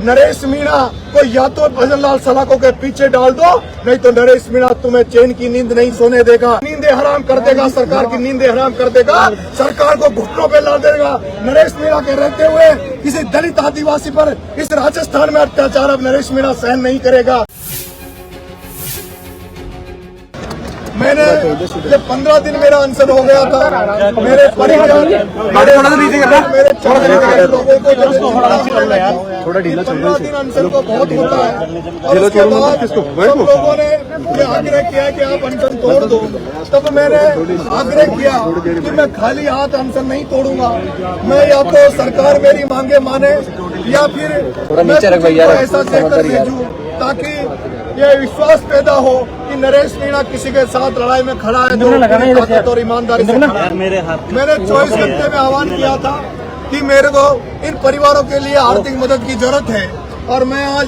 नरेश मीणा को या तो भजनलाल सलाखों के पीछे डाल दो, नहीं तो नरेश मीणा तुम्हें चैन की नींद नहीं सोने देगा। नींदें हराम कर देगा, सरकार की नींदें हराम कर देगा, सरकार को घुटनों पे ला देगा। नरेश मीणा के रहते हुए किसी दलित आदिवासी पर इस राजस्थान में अत्याचार अब नरेश मीणा सहन नहीं करेगा। मैंने ये 15 दिन मेरा अनशन हो गया था। मेरे परिवार मेरे लोगों को थोड़ा ढीला 15 दिन अनशन को बहुत होता है। और उसके बाद सब लोगों ने ये आग्रह किया कि आप अनशन तोड़ दो। तब मैंने आग्रह किया कि मैं खाली हाथ अनशन नहीं तोड़ूंगा। मैं या तो सरकार मेरी मांगे माने या फिर मैं ऐसा देकर भेजूं ताकि ये विश्वास पैदा हो कि नरेश मीणा किसी के साथ लड़ाई में खड़ा है जो और ईमानदारी से खड़ा है। मैंने 24 घंटे में आह्वान किया था कि मेरे को इन परिवारों के लिए आर्थिक मदद की जरूरत है और मैं आज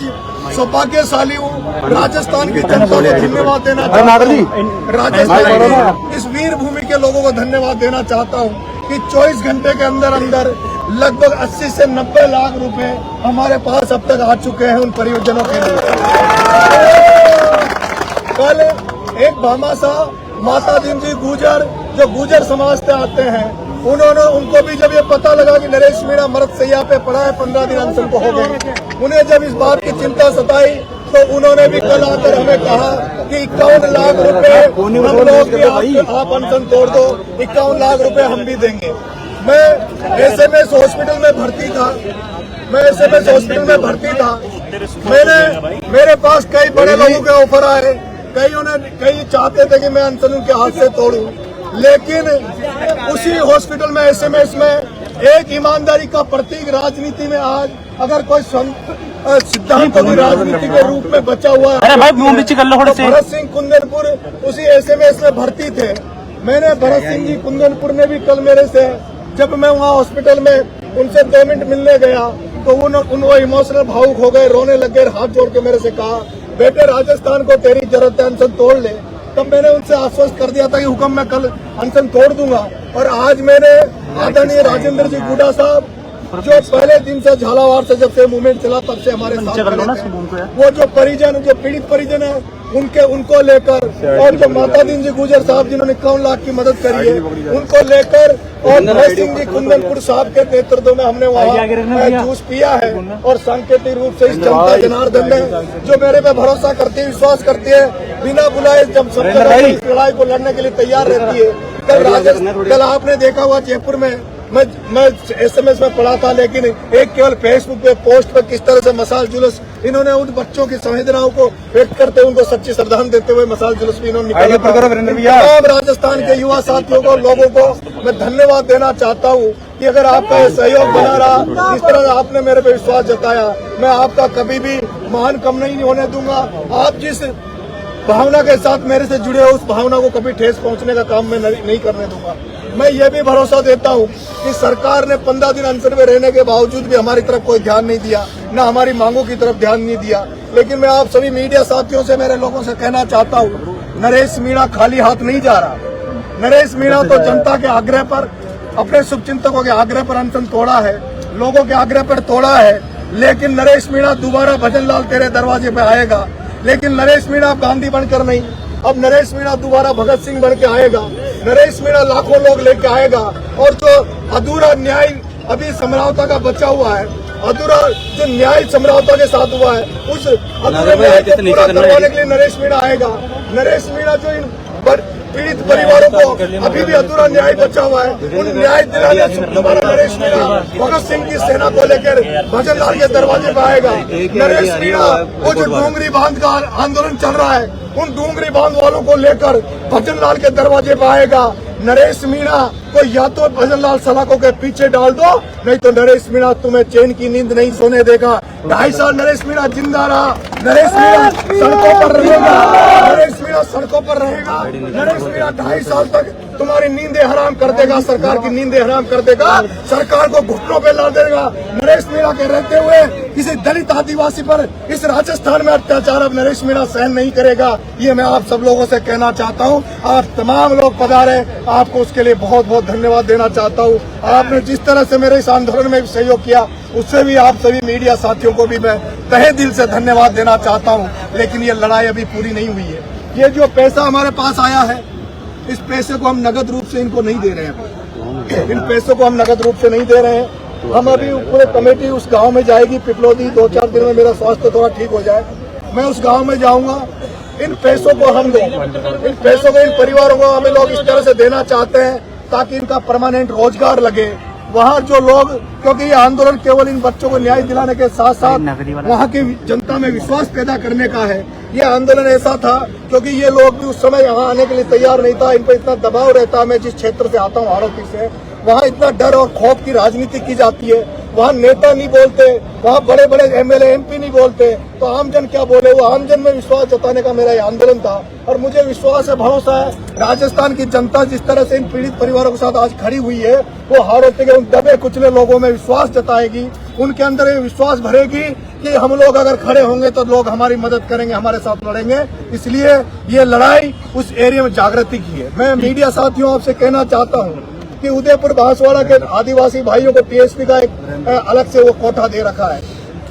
सौभाग्यशाली हूँ। राजस्थान की जनता को धन्यवाद देना चाहता हूँ। राजस्थान की इस वीर भूमि के लोगों को धन्यवाद देना चाहता हूँ कि 24 घंटे के अंदर अंदर लगभग 80 से 90 लाख रुपए हमारे पास अब तक आ चुके हैं उन परियोजनाओं के लिए। कल एक भामाशाह माता दीन जी गुजर जो गुजर समाज से आते हैं, उनको भी जब ये पता लगा कि नरेश मीणा मृत सैया पे पड़ा है, 15 दिन अनशन को हो गए, उन्हें जब इस बात की चिंता सताई तो उन्होंने भी कल आकर हमें कहा कि 51 लाख रुपए हम लोग आप अनशन तोड़ दो, 51 लाख रुपए हम भी देंगे। मैं SMS हॉस्पिटल में भर्ती था। मेरे पास कई बड़े लोगों के ऑफर आए, कई चाहते थे कि मैं अनशन उनके हाथ से तोड़ूं, लेकिन उसी हॉस्पिटल में SMS में एक ईमानदारी का प्रतीक राजनीति में आज अगर कोई सिद्धांत की राजनीति के रूप में बचा हुआ है, भरत सिंह कुंदनपुर उसी SMS में भर्ती थे। मैंने भरत सिंह जी कुंदनपुर ने भी कल मेरे से, जब मैं वहाँ हॉस्पिटल में उनसे 2 मिनट मिलने गया तो वो इमोशनल भावुक हो गए, रोने लग गए, हाथ जोड़ के मेरे से कहा, बेटे राजस्थान को तेरी जरूरत है, अनशन तोड़ ले। तब मैंने उनसे आश्वस्त कर दिया था कि हुक्म मैं कल अनशन तोड़ दूंगा। और आज मैंने आदरणीय राजेंद्र जी गुडा साहब जो पहले दिन से झालावाड़ से जब से मूवमेंट चला तब से हमारे साथ, वो जो पीड़ित परिजन है उनको लेकर, और जो माता दीन जी गुजर साहब जिन्होंने 51 लाख की मदद करी है उनको लेकर, और भरत सिंह जी कुंदनपुर साहब के नेतृत्व में हमने वहाँ जूस पिया है। और सांकेतिक रूप से इस जनता जनार्दन ने जो मेरे पे भरोसा करती है, विश्वास करती है, बिना बुलाए जब सब लड़ाई को लड़ने के लिए तैयार रहती है। कल आपने देखा हुआ जयपुर में मैं SMS में पढ़ा था, लेकिन एक केवल फेसबुक पे पोस्ट पर किस तरह से मसाल जुलूस इन्होंने उन बच्चों की संवेदनाओं को व्यक्त करते हुए उनको सच्ची श्रद्धांजलि देते हुए मसाल जुलूस भी इन्होंने निकाला। तमाम राजस्थान के युवा साथियों को, लोगों को मैं धन्यवाद देना चाहता हूँ कि अगर आपका ये सहयोग बना रहा, इस तरह आपने मेरे पे विश्वास जताया, मैं आपका कभी भी मान कम नहीं होने दूंगा। आप जिस भावना के साथ मेरे से जुड़े हो उस भावना को कभी ठेस पहुंचने का काम मैं नहीं करने दूंगा। मैं ये भी भरोसा देता हूँ कि सरकार ने 15 दिन अनशन में रहने के बावजूद भी हमारी तरफ कोई ध्यान नहीं दिया, न हमारी मांगों की तरफ ध्यान नहीं दिया। लेकिन मैं आप सभी मीडिया साथियों से, मेरे लोगों से कहना चाहता हूँ, नरेश मीणा खाली हाथ नहीं जा रहा। नरेश मीणा तो जनता के आग्रह पर, अपने शुभचिंतकों के आग्रह पर अनशन तोड़ा है, लोगों के आग्रह पर तोड़ा है। लेकिन नरेश मीणा दोबारा भजनलाल तेरे दरवाजे पे आएगा, लेकिन नरेश मीणा गांधी बनकर नहीं, अब नरेश मीणा दोबारा भगत सिंह बन के आएगा। नरेश मीणा लाखों लोग लेके आएगा, और जो अधूरा न्याय अभी समझौता का बचा हुआ है, अधूरा जो न्याय समझौता के साथ हुआ है, उस अधूरे न्याय को पूरा करवाने के लिए नरेश मीणा आएगा। नरेश मीणा जो इन पीड़ित परिवारों को अभी भी अधूरा न्याय बचा हुआ है, उन न्याय दिलाने दोबारा नरेश मीणा भगत सिंह की सेना को लेकर भजनलाल के दरवाजे पर आएगा। नरेश मीणा वो जो डूंगरी बांध का आंदोलन चल रहा है, उन डूंगरी बांध वालों को लेकर भजनलाल के दरवाजे पर आएगा। नरेश मीणा को या तो भजनलाल सलाखों के पीछे डाल दो, नहीं तो नरेश मीणा तुम्हें चैन की नींद नहीं सोने देगा। 2.5 साल नरेश मीणा जिंदा रहा, नरेश मीणा सड़कों पर रहेगा, नरेश मीणा सड़कों पर रहेगा। नरेश मीणा 2.5 साल तक तुम्हारी नींदें हराम कर देगा, सरकार की नींदें हराम कर देगा, सरकार को घुटनों पे ला देगा। नरेश मीणा के रहते हुए किसी दलित आदिवासी पर इस राजस्थान में अत्याचार अब नरेश मीणा सहन नहीं करेगा। ये मैं आप सब लोगों से कहना चाहता हूँ। आप तमाम लोग पधारे, आपको उसके लिए बहुत बहुत धन्यवाद देना चाहता हूँ। आपने जिस तरह से मेरे इस आंदोलन में सहयोग किया, उससे भी आप सभी मीडिया साथियों को भी मैं तहे दिल से धन्यवाद देना चाहता हूँ। लेकिन ये लड़ाई अभी पूरी नहीं हुई है। ये जो पैसा हमारे पास आया है, इस पैसे को हम नगद रूप से इनको नहीं दे रहे हैं। इन पैसों को हम नगद रूप से नहीं दे रहे हैं। हम अभी पूरे कमेटी उस गांव में जाएगी, पिपलोदी। 2-4 दिन में मेरा स्वास्थ्य थोड़ा ठीक हो जाए, मैं उस गांव में जाऊंगा। इन पैसों को हम दें, इन पैसों को इन परिवारों को हमें लोग इस तरह से देना चाहते हैं ताकि इनका परमानेंट रोजगार लगे। वहाँ जो लोग, क्योंकि ये आंदोलन केवल इन बच्चों को न्याय दिलाने के साथ साथ वहाँ की जनता में विश्वास पैदा करने का है। ये आंदोलन ऐसा था क्योंकि ये लोग भी उस समय यहाँ आने के लिए तैयार नहीं था। इन पर इतना दबाव रहता। मैं जिस क्षेत्र से आता हूँ, आरोपी से, वहाँ इतना डर और खौफ की राजनीति की जाती है। वहाँ नेता नहीं बोलते, वहाँ बड़े बड़े एमएलए एमपी नहीं बोलते, तो आमजन क्या बोले। वो आमजन में विश्वास जताने का मेरा ये आंदोलन था और मुझे विश्वास है, भरोसा है, राजस्थान की जनता जिस तरह से इन पीड़ित परिवारों के साथ आज खड़ी हुई है, वो हारोते के उन दबे कुचले लोगों में विश्वास जताएगी। उनके अंदर ये विश्वास भरेगी कि हम लोग अगर खड़े होंगे तो लोग हमारी मदद करेंगे, हमारे साथ लड़ेंगे। इसलिए ये लड़ाई उस एरिया में जागृति की है। मैं मीडिया साथियों आपसे कहना चाहता हूँ कि उदयपुर बांसवाड़ा के आदिवासी भाइयों को टीएसपी का एक अलग से वो कोटा दे रखा है।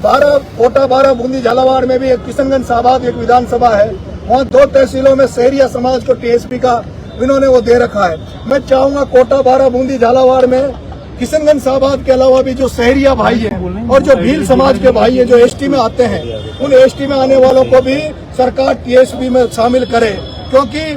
12 बूंदी झालावाड़ में भी एक किशनगंज साबाद एक विधानसभा है, वहाँ 2 तहसीलों में शहरिया समाज को टीएसपी का इन्होंने वो दे रखा है। मैं चाहूंगा कोटा 12 बूंदी झालावाड़ में किशनगंज साबाद के अलावा भी जो शहरिया भाई हैं और जो भील समाज के भाई हैं जो एसटी में आते हैं, उन एसटी में आने वालों को भी सरकार टीएसपी में शामिल करे, क्योंकि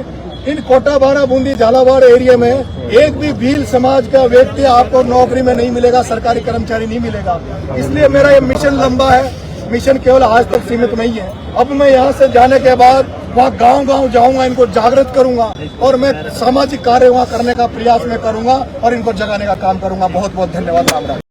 इन कोटा 12 बूंदी झालावाड़ एरिया में एक भी भील समाज का व्यक्ति आपको नौकरी में नहीं मिलेगा, सरकारी कर्मचारी नहीं मिलेगा। इसलिए मेरा ये मिशन लंबा है। मिशन केवल आज तक सीमित नहीं है। अब मैं यहाँ से जाने के बाद वहाँ गांव-गांव जाऊंगा, इनको जागृत करूंगा और मैं सामाजिक कार्य वहाँ करने का प्रयास मैं करूंगा और इनको जगाने का काम करूंगा। बहुत बहुत धन्यवाद। राम राम।